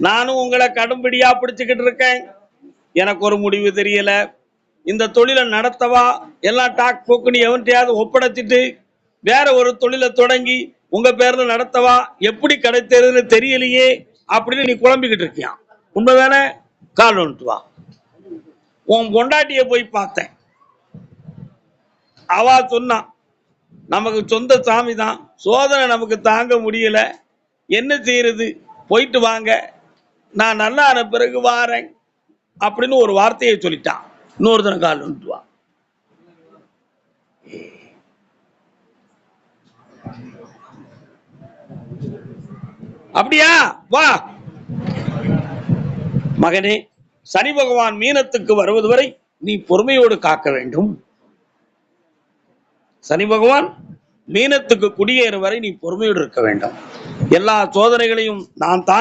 நானும் உங்களை கடும்படியா பிடிச்சுக்கிட்டு இருக்கேன். எனக்கு ஒரு முடிவு தெரியல. இந்த தொழிலை நடத்தவா, எல்லாம் டாக் போக்குன்னு எவன்ட்டையாவது ஒப்படைச்சிட்டு வேற ஒரு தொழிலை தொடங்கி உங்க பேர்ல நடத்தவா, எப்படி கிடைத்ததுன்னு தெரியலையே அப்படின்னு நீ குழம்பிக்கிட்டு இருக்கியான். உண்மைதானே? கால் வந்துட்டு வா. உன் பொண்டாட்டிய போய் பார்த்தேன். அவா சொன்னான், நமக்கு சொந்த சாமி தான், சோதனை நமக்கு தாங்க முடியல, என்ன செய்யறது, போயிட்டு வாங்க, நான் நல்லா ஆன பிறகு வாரேன் அப்படின்னு ஒரு வார்த்தையை சொல்லிட்டான். இன்னொருத்தன கால் வந்துட்டு வா. அப்படியா? வா மகனே, சனி பகவான் மீனத்துக்கு வருவது வரை நீ பொறுமையோடு காக்க வேண்டும். சனி பகவான் மீனத்துக்கு குடியேறும் வரை நீ பொறுமையோடு இருக்க வேண்டும். எல்லா சோதனைகளையும் நான் தான்